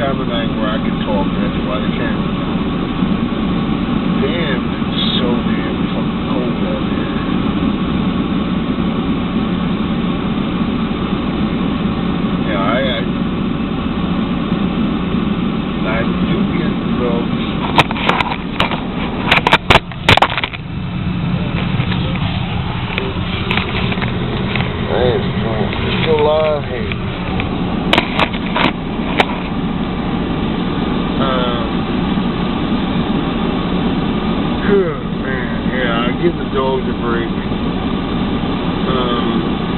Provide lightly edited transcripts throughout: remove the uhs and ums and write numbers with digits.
time of night where I can talk. That's why the camera's on. Damn, it's so damn fucking cold out here. Yeah, I do get the dogs. Hey, it's still live. Hey. Man, yeah, I give the dogs a break.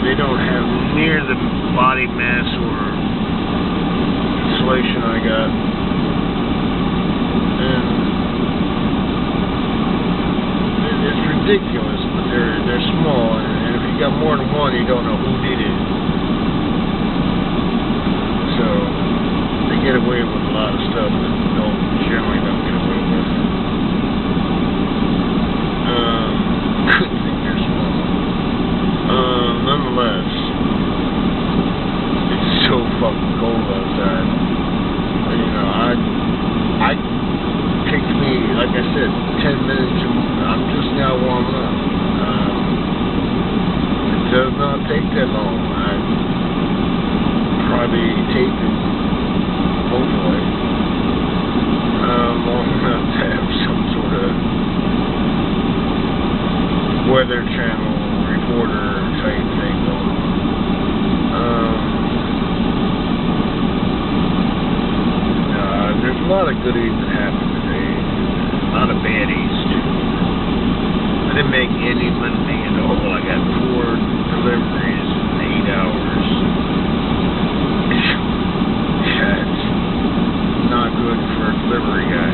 They don't have near the body mass or insulation I got. And it's ridiculous, but they're small, and if you got more than one, you don't know who did it. So they get away with a lot of stuff that generally don't get away with. Good thing they're small. Nonetheless, it's so fucking cold outside. You know, I takes me, like I said, 10 minutes. I'm just now warming up. It does not take that long. I'm probably taping, hopefully, long enough to have some sort of Weather Channel reporter type thing going on. There's a lot of goodies that happened today. A lot of baddies too. I didn't make any money at all. I got 4 deliveries in 8 hours. That's not good for a delivery guy.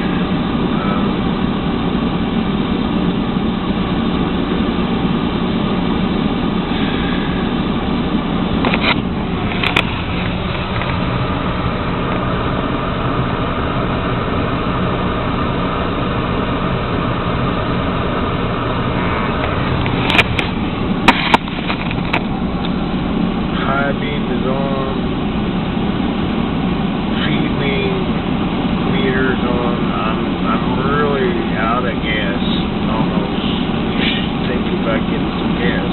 Beam is on, feed me, meters on. I'm really out of gas, almost. You should think about getting some gas.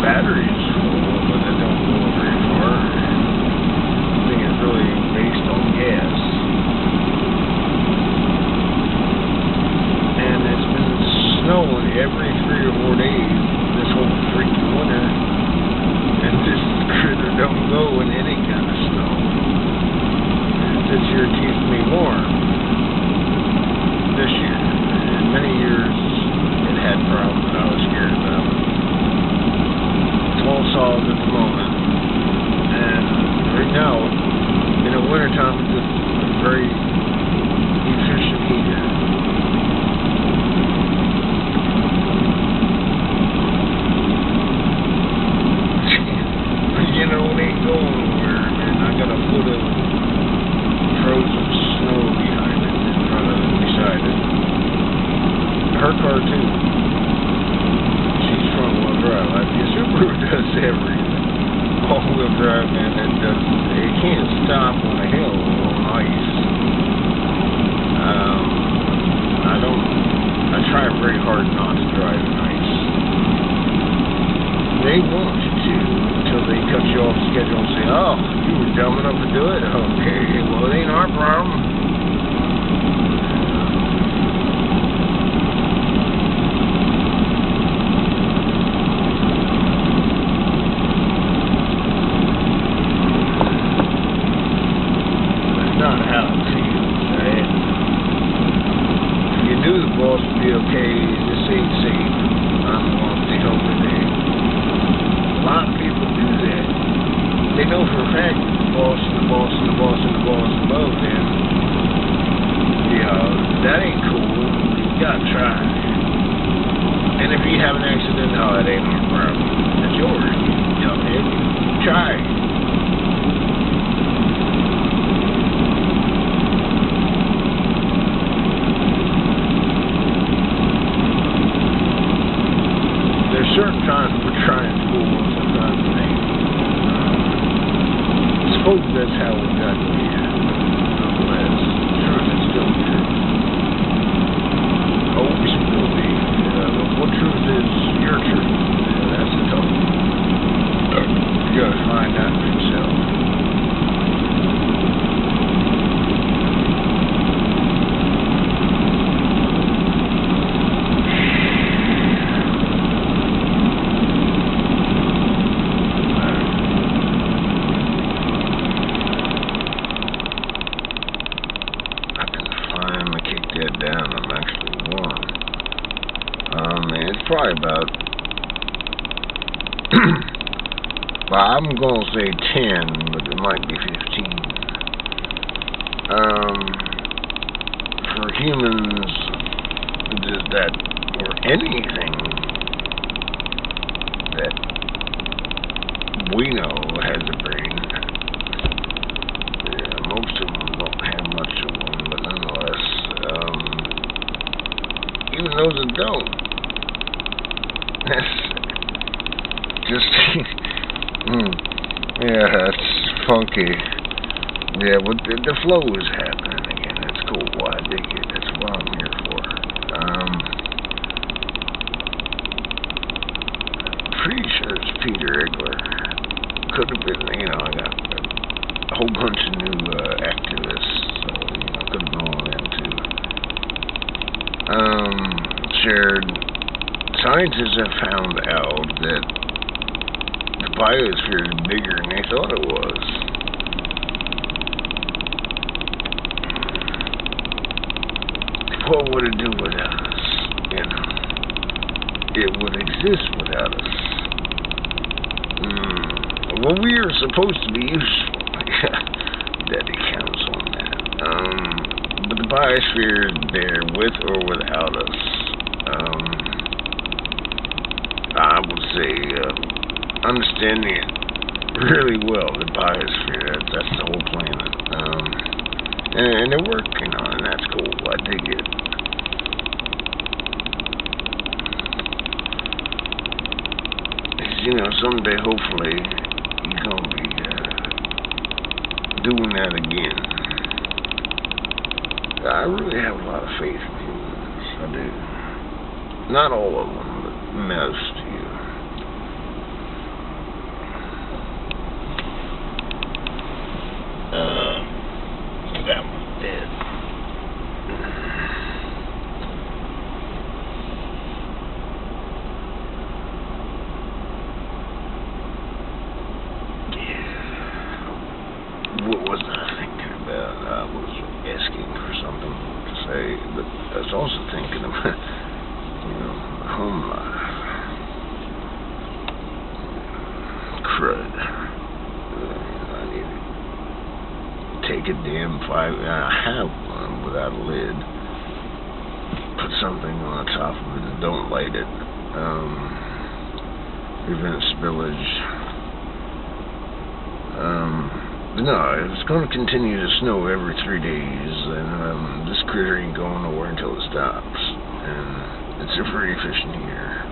Batteries full, but they don't go very far. I think it's really based on gas. And it's been snowing every 3 or 4 days. This whole freaking winter, and this critter don't go in any kind of snow. This year keeps me warm. This year. In many years, it had problems that I was scared about. It's all solved at the moment. And right now, in the wintertime, it's a very efficient heater. You know, it ain't going nowhere, and I got a foot of frozen snow behind it, in front of it, beside it. Her car, too. She's front-wheel drive. The Subaru does everything. All-wheel drive, man, it can't stop on a hill on ice. I try very hard not to drive in ice. They want you to, until they cut you off the schedule and say, oh, you were dumb enough to do it? Okay, well, it ain't our problem. That's not how it feels, right? If you knew the boss would be okay, this ain't safe. I'm going to take over there. A lot of people do that. They know for a fact that the boss and the boss and the boss and the boss above them, that ain't cool. You gotta try. And if you have an accident, no, it ain't our problem. That's yours. You know, try. There's certain times we're trying school, sometimes it ain't. hope that's how we got here. Nonetheless, truth is still true. Always will be. But what truth is your truth? That's the tough one. You gotta find out for yourself. Down. I'm actually warm. It's probably about well, I'm gonna say 10, but it might be 15. For humans that or anything that we know has a brain, most of them don't have much of one, but nonetheless. Even those that don't. That's just yeah, that's funky. Yeah, but the flow is happening again. That's cool. I dig it. That's what I'm here for. Pretty sure it's Peter Egler. Could have been, I got a whole bunch of new activists, so could have been one of them too. Shared, scientists have found out that the biosphere is bigger than they thought it was. What would it do without us? It would exist without us. Well, we are supposed to be useful. Daddy counts on that. But the biosphere is there with or without us. I would say understanding it really well, the biosphere, that's the whole planet. And they're working on it, that's cool. I dig it. Someday, hopefully, you're going to be doing that again. I really have a lot of faith in humans. I do. Not all of them, but most of you. That was dead. What was I thinking about? I was asking for something to say, but I was also thinking about, home life. Crud. I need to take a damn I have one without a lid. Put something on the top of it and don't light it. Prevent spillage. But no, it's going to continue to snow every 3 days, and this critter ain't going nowhere until it stops. And it's a pretty efficient year.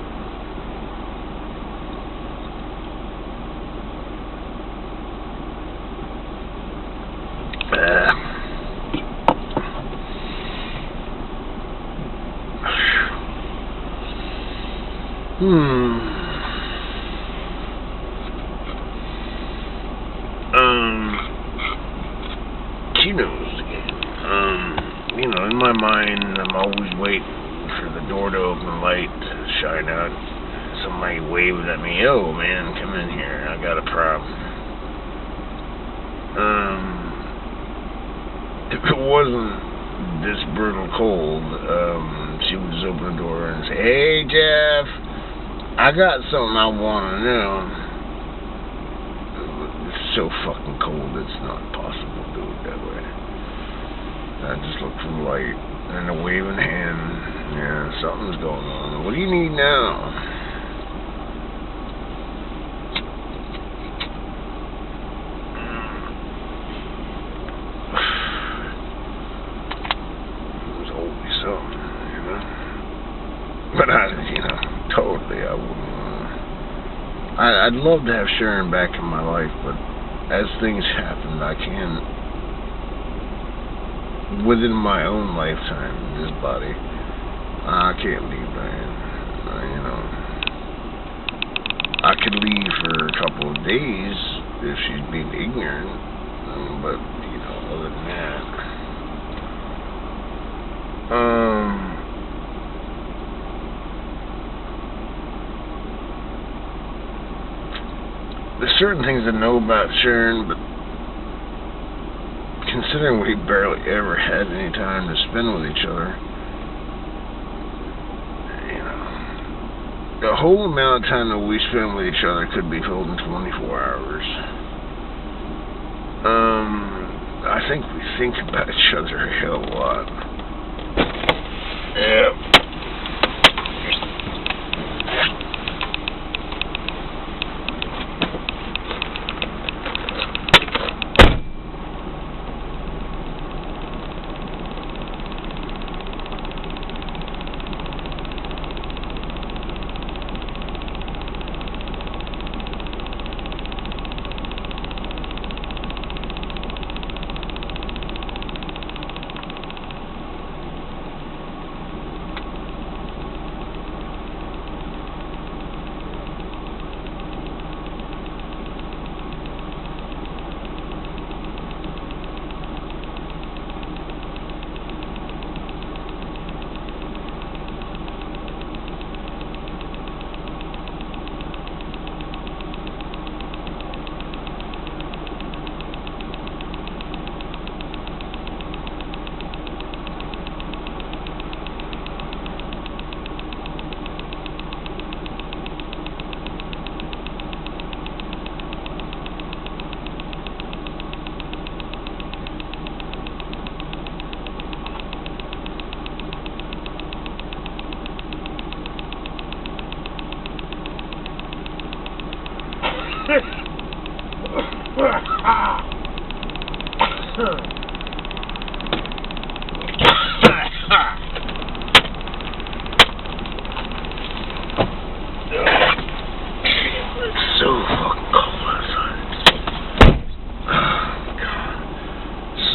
She knows the game. In my mind, I'm always waiting for the door to open, light to shine out. Somebody waves at me, "Yo, man, come in here. I got a problem." If it wasn't this brutal cold, she would just open the door and say, "Hey, Jeff, I got something I want to know." It's so fucking cold, it's not possible to do it that way. I just look for the light and a waving hand. Yeah, something's going on. What do you need now? There's always something, But totally, I wouldn't. I'd love to have Sharon back in my life, but as things happen, I can, within my own lifetime, in this body, I can't leave Diane. You know, I could leave for a couple of days if she's being ignorant, but, you know, other than that, there's certain things I know about Sharon, but considering we barely ever had any time to spend with each other, you know, the whole amount of time that we spend with each other could be filled in 24 hours. I think we think about each other a hell of a lot. Yeah.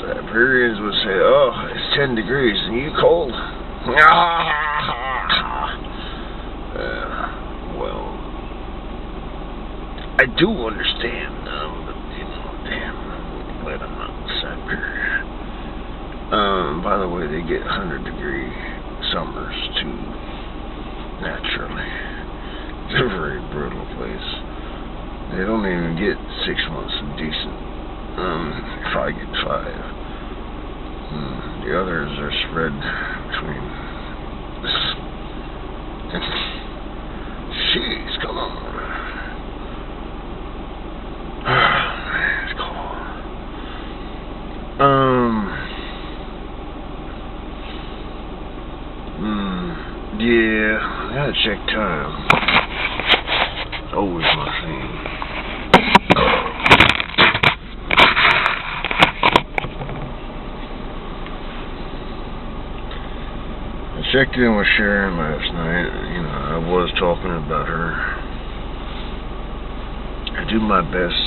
Siberians would say, "Oh, it's 10 degrees, and you cold?" Well, I do understand, but, you know, damn, glad I'm not in Siberia. By the way, they get 100-degree summers, too, naturally. It's a very brutal place. They don't even get 6 months of decent. If I get 5. The others are spread between. Jeez, come on. It's cold. Yeah, I gotta check time. Always my thing. Checked in with Sharon last night. You know, I was talking about her. I do my best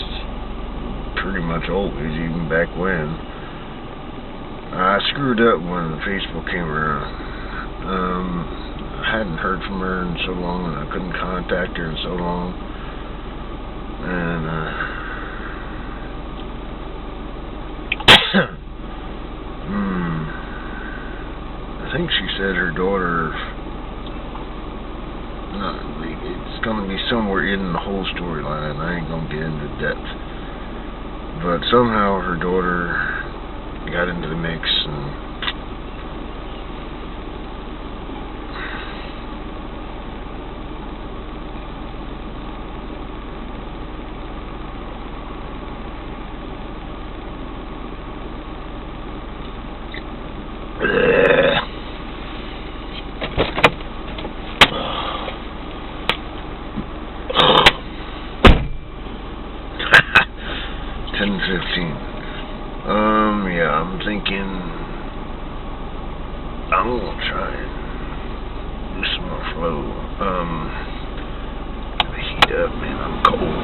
pretty much always, even back when. I screwed up when Facebook came around. I hadn't heard from her in so long, and I couldn't contact her in so long. And, I think she said her daughter, it's going to be somewhere in the whole storyline. I ain't going to get into depth. But somehow her daughter got into the mix, and yeah, I'm thinking I'm gonna try and do some more flow. Heat up, man, I'm cold.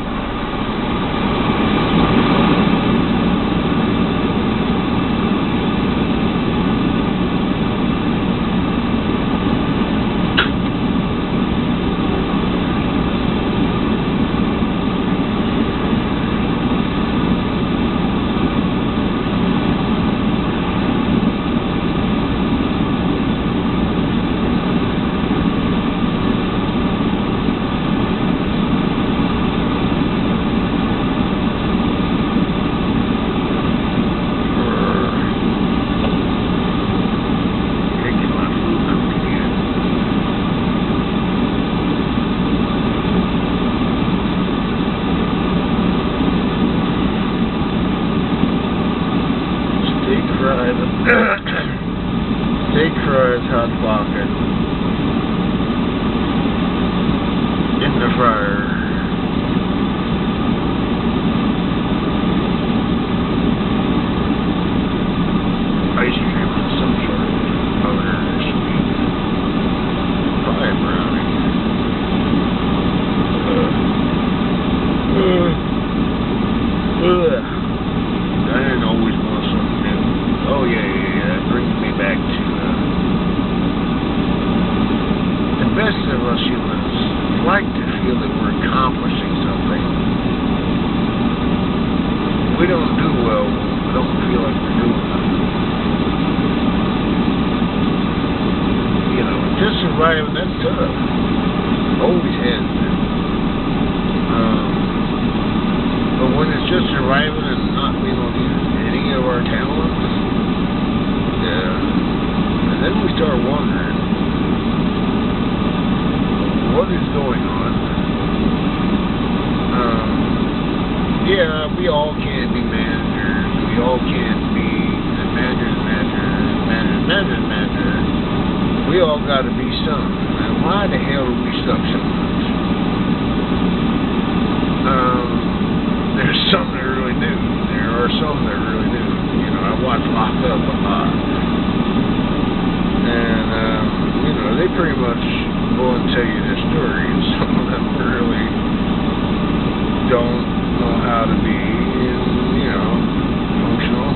steak fries, hot pocket in the fryer. Ice cream and some sort of other sweet pie brownie. I didn't always want something new. Oh yeah. That brings me back to the best of us humans like to feel that we're accomplishing something. We don't do well when we don't feel like we're doing nothing. You know, just surviving, that's tough. Always has been. But when it's just surviving and not being able to use any of our talents, and then we start wondering, what is going on? We all can't be managers. We all can't be managers. We all got to be some. And why the hell do we suck so much? There's some that really do. There are some that really do. You know, I watch Locked Up a lot. And, you know, they pretty much go and tell you their story. And some of them really don't know how to be, you know, functional.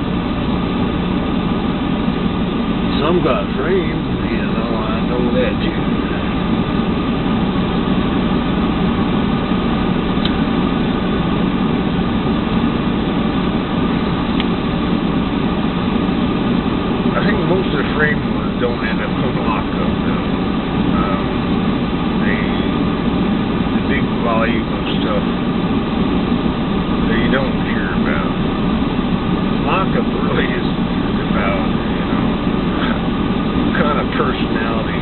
Some got framed, you know, I know that too. I think most of the framed ones don't end up in lockup, though. The big volume of stuff that you don't hear about. Lockup really is about, you know, what kind of personality